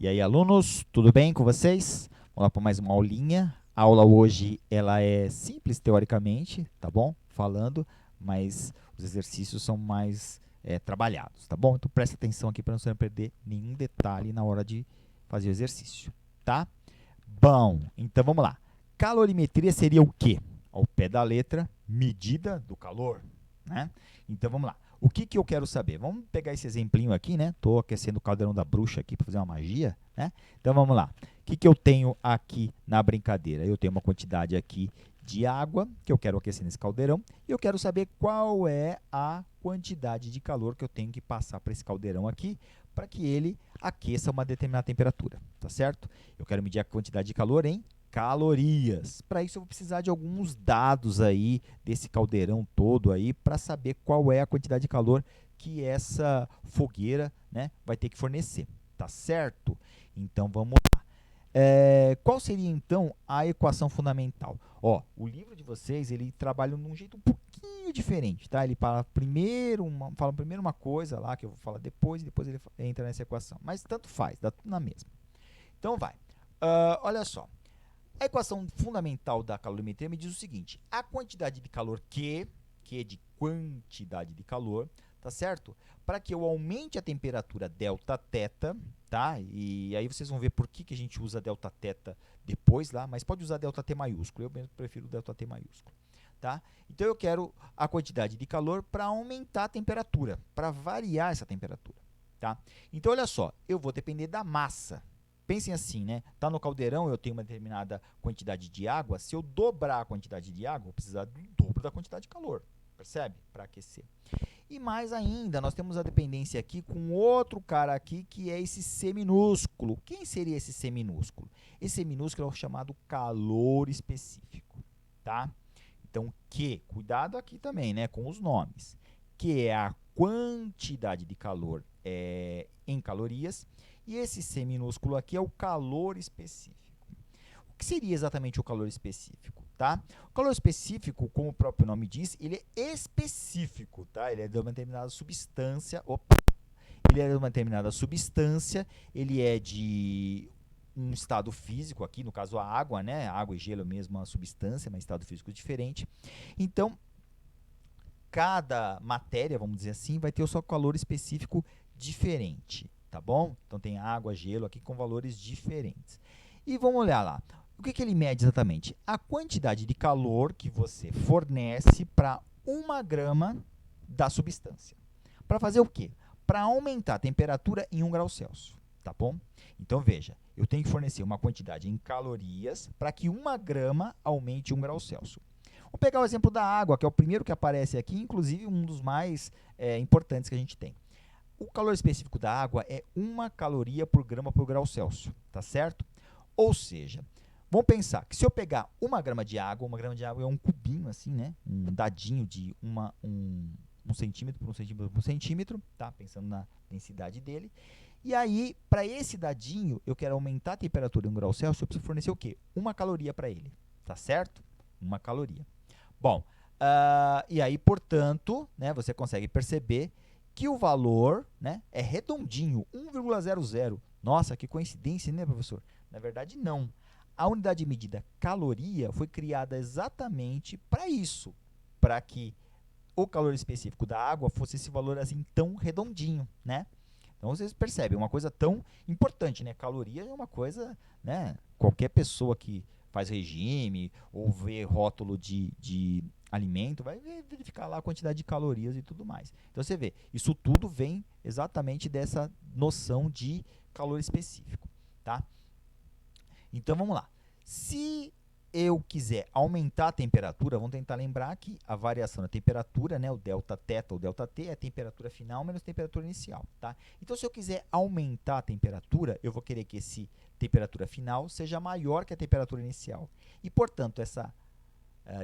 E aí, alunos, tudo bem com vocês? Vamos lá para mais uma aulinha. A aula hoje ela é simples teoricamente, tá bom? Falando, mas os exercícios são mais trabalhados, tá bom? Então presta atenção aqui para não perder nenhum detalhe na hora de fazer o exercício, tá? Bom, então vamos lá. Calorimetria seria o quê? Ao pé da letra, medida do calor, né? Então vamos lá. O que, que eu quero saber? Vamos pegar esse exemplinho aqui, né? Estou aquecendo o caldeirão da bruxa aqui para fazer uma magia, né? Então vamos lá. O que, que eu tenho aqui na brincadeira? Eu tenho uma quantidade aqui de água que eu quero aquecer nesse caldeirão e eu quero saber qual é a quantidade de calor que eu tenho que passar para esse caldeirão aqui para que ele aqueça uma determinada temperatura, tá certo? Eu quero medir a quantidade de calor em calorias. Para isso eu vou precisar de alguns dados aí desse caldeirão todo aí para saber qual é a quantidade de calor que essa fogueira, né, vai ter que fornecer, tá certo? Então vamos lá. Qual seria então a equação fundamental? Ó, o livro de vocês ele trabalha de um jeito um pouquinho diferente, tá? Ele fala primeiro uma coisa lá que eu vou falar depois e depois ele entra nessa equação. Mas tanto faz, dá tudo na mesma. Então vai. Olha só. A equação fundamental da calorimetria me diz o seguinte: a quantidade de calor que é de quantidade de calor, tá certo? Para que eu aumente a temperatura ΔT, tá? E aí vocês vão ver por que a gente usa ΔT depois lá, mas pode usar ΔT maiúsculo, eu mesmo prefiro ΔT maiúsculo, tá? Então eu quero a quantidade de calor para aumentar a temperatura, para variar essa temperatura, tá? Então olha só, eu vou depender da massa. Pensem assim, né? Tá no caldeirão, eu tenho uma determinada quantidade de água. Se eu dobrar a quantidade de água, eu vou precisar do dobro da quantidade de calor. Percebe? Para aquecer. E mais ainda, nós temos a dependência aqui com outro cara aqui, que é esse C minúsculo. Quem seria esse C minúsculo? Esse C minúsculo é o chamado calor específico, tá? Então, cuidado aqui também, né, com os nomes. Que é a quantidade de calor em calorias. E esse C minúsculo aqui é o calor específico. O que seria exatamente o calor específico? Tá? O calor específico, como o próprio nome diz, ele é específico. Tá? Ele é de uma determinada substância. Ele é de uma determinada substância, ele é de um estado físico, aqui no caso a água, né? Água e gelo é a mesma substância, mas estado físico diferente. Então, cada matéria, vamos dizer assim, vai ter o seu calor específico diferente, tá bom? Então tem água, gelo aqui com valores diferentes. E vamos olhar lá. O que ele mede exatamente? A quantidade de calor que você fornece para 1 grama da substância. Para fazer o quê? Para aumentar a temperatura em 1 grau Celsius, tá bom? Então veja, eu tenho que fornecer uma quantidade em calorias para que 1 grama aumente 1 grau Celsius. Vamos pegar o exemplo da água, que é o primeiro que aparece aqui, inclusive um dos mais importantes que a gente tem. O calor específico da água é 1 caloria por grama por grau Celsius, tá certo? Ou seja, vamos pensar que se eu pegar 1 grama de água, 1 grama de água é um cubinho assim, né? Um dadinho de um centímetro por um centímetro por um centímetro, tá? Pensando na densidade dele. E aí, para esse dadinho, eu quero aumentar a temperatura em 1 grau Celsius, eu preciso fornecer o quê? 1 caloria para ele, tá certo? 1 caloria. Bom, e aí, portanto, né, você consegue perceber que o valor, né, é redondinho, 1,00. Nossa, que coincidência, né, professor? Na verdade, não. A unidade de medida caloria foi criada exatamente para isso, para que o calor específico da água fosse esse valor assim tão redondinho, né? Então vocês percebem, uma coisa tão importante, né? Caloria é uma coisa, né? Qualquer pessoa que faz regime ou vê rótulo de alimento vai verificar lá a quantidade de calorias e tudo mais. Então você vê, isso tudo vem exatamente dessa noção de calor específico, tá? Então vamos lá. Se eu quiser aumentar a temperatura, vamos tentar lembrar que a variação da temperatura, né, o ΔT ou ΔT, é a temperatura final menos a temperatura inicial, tá? Então, se eu quiser aumentar a temperatura, eu vou querer que essa temperatura final seja maior que a temperatura inicial. E, portanto, essa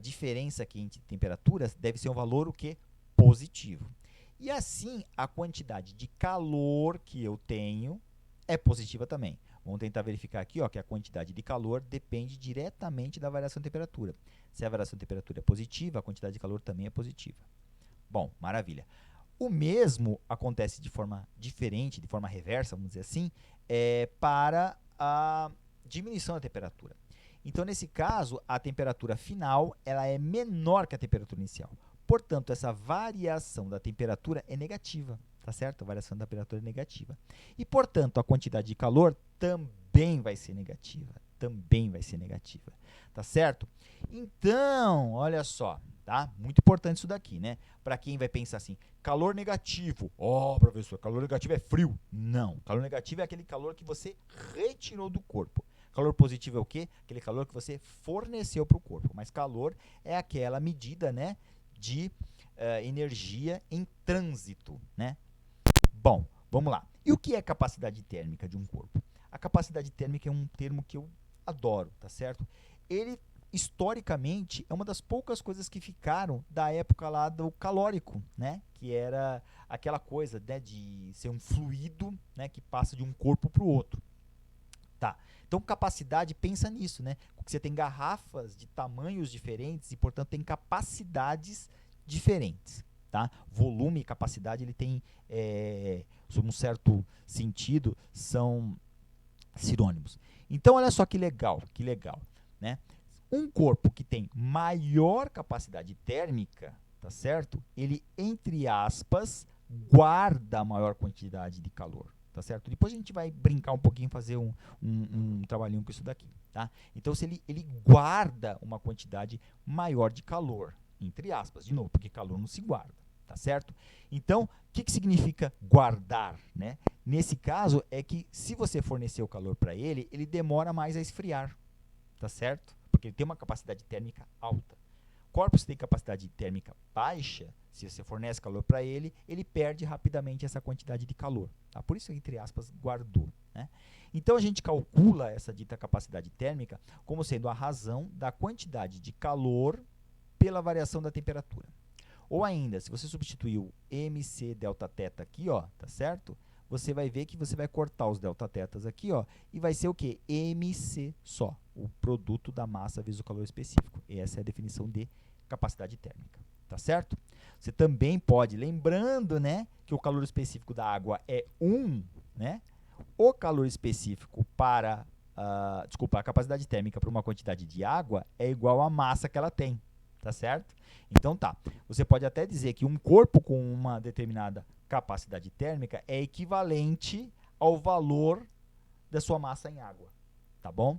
diferença aqui entre temperaturas deve ser um valor o quê? Positivo. E assim, a quantidade de calor que eu tenho é positiva também. Vamos tentar verificar aqui ó, que a quantidade de calor depende diretamente da variação de temperatura. Se a variação de temperatura é positiva, a quantidade de calor também é positiva. Bom, maravilha. O mesmo acontece de forma diferente, de forma reversa, vamos dizer assim, para a diminuição da temperatura. Então, nesse caso, a temperatura final ela é menor que a temperatura inicial. Portanto, essa variação da temperatura é negativa, tá certo? A variação da temperatura é negativa. E, portanto, a quantidade de calor também vai ser negativa. Também vai ser negativa, tá certo? Então, olha só, tá? Muito importante isso daqui, né? Para quem vai pensar assim, calor negativo. Ó, professor, calor negativo é frio. Não, calor negativo é aquele calor que você retirou do corpo. Calor positivo é o quê? Aquele calor que você forneceu para o corpo. Mas calor é aquela medida, né, de energia em trânsito, né? Bom, vamos lá. E o que é capacidade térmica de um corpo? A capacidade térmica é um termo que eu adoro, tá certo? Ele, historicamente, é uma das poucas coisas que ficaram da época lá do calórico, né? Que era aquela coisa, né, de ser um fluido, né, que passa de um corpo para o outro. Tá. Então, capacidade, pensa nisso, né? Porque você tem garrafas de tamanhos diferentes e, portanto, tem capacidades diferentes, tá? Volume e capacidade, ele tem, sob um certo sentido, são sinônimos. Então, olha só que legal, né? Um corpo que tem maior capacidade térmica, tá certo? Ele, entre aspas, guarda maior quantidade de calor. Tá certo? Depois a gente vai brincar um pouquinho, fazer um trabalhinho com isso daqui. Tá? Então, se ele guarda uma quantidade maior de calor, entre aspas, de novo, porque calor não se guarda. Tá certo? Então, o que significa guardar? Né? Nesse caso, é que se você fornecer o calor para ele, ele demora mais a esfriar. Tá certo? Porque ele tem uma capacidade térmica alta. Corpos que têm capacidade térmica baixa, se você fornece calor para ele, ele perde rapidamente essa quantidade de calor. Tá? Por isso, entre aspas, guardou. Né? Então, a gente calcula essa dita capacidade térmica como sendo a razão da quantidade de calor pela variação da temperatura. Ou ainda, se você substituir o mc delta θ aqui, ó, tá certo? Você vai ver que você vai cortar os delta tetas aqui, ó, e vai ser o quê? mc só, o produto da massa vezes o calor específico. E essa é a definição de capacidade térmica, tá certo? Você também pode, lembrando, né, que o calor específico da água é 1, né? O calor específico para, a capacidade térmica para uma quantidade de água é igual à massa que ela tem, tá certo? Então tá, você pode até dizer que um corpo com uma determinada capacidade térmica é equivalente ao valor da sua massa em água, tá bom?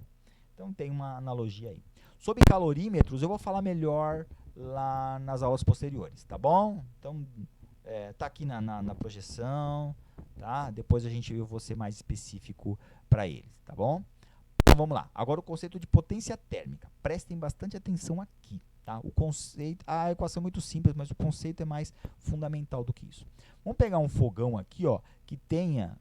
Então tem uma analogia aí. Sobre calorímetros, eu vou falar melhor lá nas aulas posteriores, tá bom? Então, tá aqui na projeção, tá? Depois eu vou ser mais específico para eles, tá bom? Então vamos lá. Agora o conceito de potência térmica. Prestem bastante atenção aqui. Tá? O conceito, a equação é muito simples, mas o conceito é mais fundamental do que isso. Vamos pegar um fogão aqui, ó, que tenha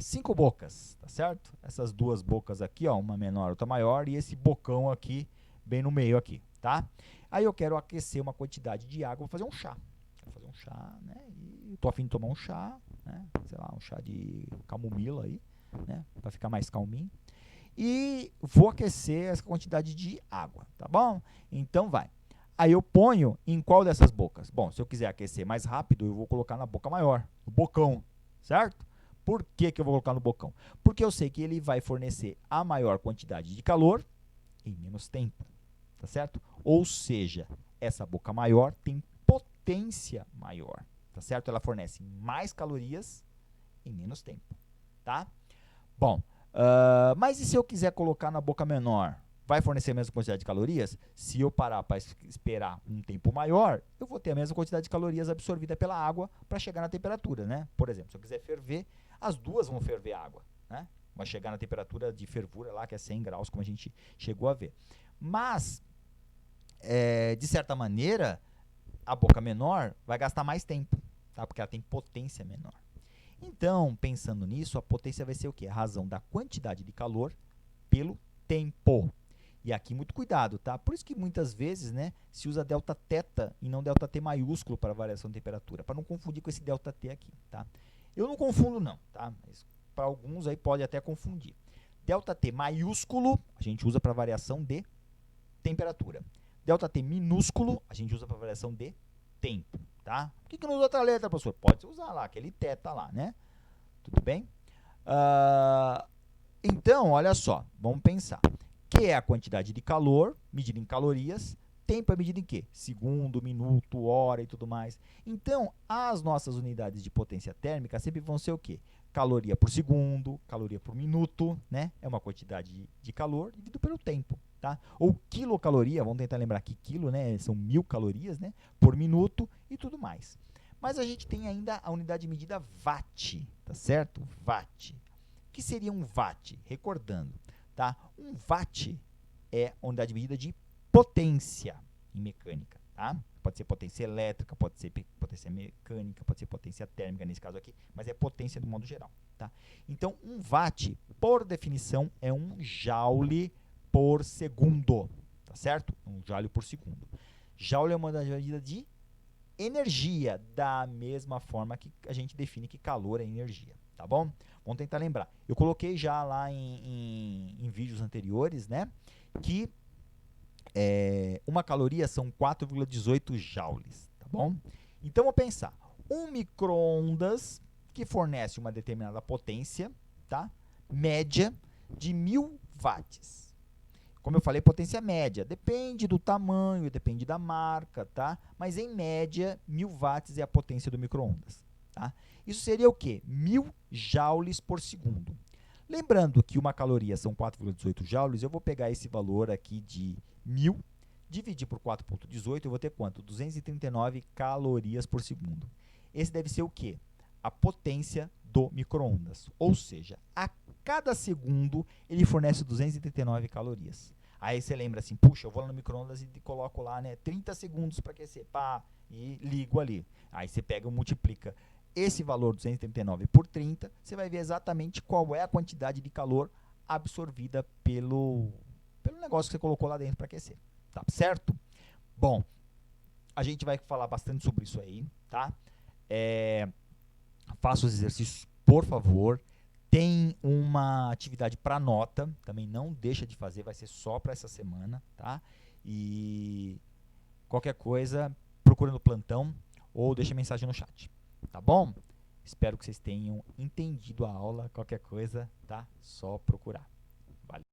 5 bocas, tá certo? Essas duas bocas aqui, ó, uma menor, outra maior, e esse bocão aqui, bem no meio aqui, tá? Aí eu quero aquecer uma quantidade de água, vou fazer um chá. Vou fazer um chá, né? E tô a fim de tomar um chá, né? Sei lá, um chá de camomila aí, né? Para ficar mais calminho. E vou aquecer essa quantidade de água, tá bom? Então vai. Aí eu ponho em qual dessas bocas? Bom, se eu quiser aquecer mais rápido, eu vou colocar na boca maior, no bocão, certo? Por que eu vou colocar no bocão? Porque eu sei que ele vai fornecer a maior quantidade de calor em menos tempo, tá certo? Ou seja, essa boca maior tem potência maior, tá certo? Ela fornece mais calorias em menos tempo, tá? Bom, mas e se eu quiser colocar na boca menor? Vai fornecer a mesma quantidade de calorias? Se eu parar para esperar um tempo maior, eu vou ter a mesma quantidade de calorias absorvida pela água para chegar na temperatura, né? Por exemplo, se eu quiser ferver, as duas vão ferver a água, né? Vai chegar na temperatura de fervura lá, que é 100 graus, como a gente chegou a ver. Mas, de certa maneira, a boca menor vai gastar mais tempo, tá? Porque ela tem potência menor. Então, pensando nisso, a potência vai ser o quê? A razão da quantidade de calor pelo tempo. E aqui, muito cuidado, tá? Por isso que muitas vezes, né, se usa delta θ e não delta T maiúsculo para variação de temperatura, para não confundir com esse delta T aqui, tá? Eu não confundo não, tá? Mas para alguns aí pode até confundir. Delta T maiúsculo, a gente usa para variação de temperatura. Delta T minúsculo, a gente usa para variação de tempo, tá? Por que não usa outra letra, professor? Pode usar lá, aquele θ lá, né? Tudo bem? Então, olha só, vamos pensar. Q é a quantidade de calor, medida em calorias. Tempo é medido em quê? Segundo, minuto, hora e tudo mais. Então, as nossas unidades de potência térmica sempre vão ser o quê? Caloria por segundo, caloria por minuto, né? É uma quantidade de calor dividido pelo tempo, tá? Ou quilocaloria, vamos tentar lembrar que quilo, né? São 1000 calorias, né? Por minuto e tudo mais. Mas a gente tem ainda a unidade de medida watt, tá certo? Watt. O que seria um watt? Recordando, tá? Um watt é a unidade de medida de potência em mecânica, tá? Pode ser potência elétrica, pode ser potência mecânica, pode ser potência térmica nesse caso aqui, mas é potência do modo geral, tá? Então, um watt, por definição, é um joule por segundo, tá certo? Um joule por segundo. Joule é uma unidade de medida de energia, da mesma forma que a gente define que calor é energia, tá bom? Vamos tentar lembrar. Eu coloquei já lá em vídeos anteriores, né, que uma caloria são 4,18 joules, tá bom? Então, vou pensar. Um micro-ondas que fornece uma determinada potência, tá? Média de 1000 watts. Como eu falei, potência média. Depende do tamanho, depende da marca, tá? Mas, em média, 1000 watts é a potência do micro-ondas, tá? Isso seria o quê? 1000 joules por segundo. Lembrando que uma caloria são 4,18 joules, eu vou pegar esse valor aqui de 1000, dividir por 4,18, eu vou ter quanto? 239 calorias por segundo. Esse deve ser o quê? A potência do micro-ondas. Ou seja, a cada segundo ele fornece 239 calorias. Aí você lembra assim, puxa, eu vou lá no micro-ondas e coloco lá, né, 30 segundos para aquecer, pá, e ligo ali. Aí você pega e multiplica esse valor 239 por 30, você vai ver exatamente qual é a quantidade de calor absorvida pelo negócio que você colocou lá dentro para aquecer. Tá certo? Bom, a gente vai falar bastante sobre isso aí, tá? Faça os exercícios, por favor. Tem uma atividade para nota, também não deixa de fazer, vai ser só para essa semana, tá? E qualquer coisa, procura no plantão ou deixa mensagem no chat, tá bom? Espero que vocês tenham entendido a aula. Qualquer coisa, tá? Só procurar. Valeu.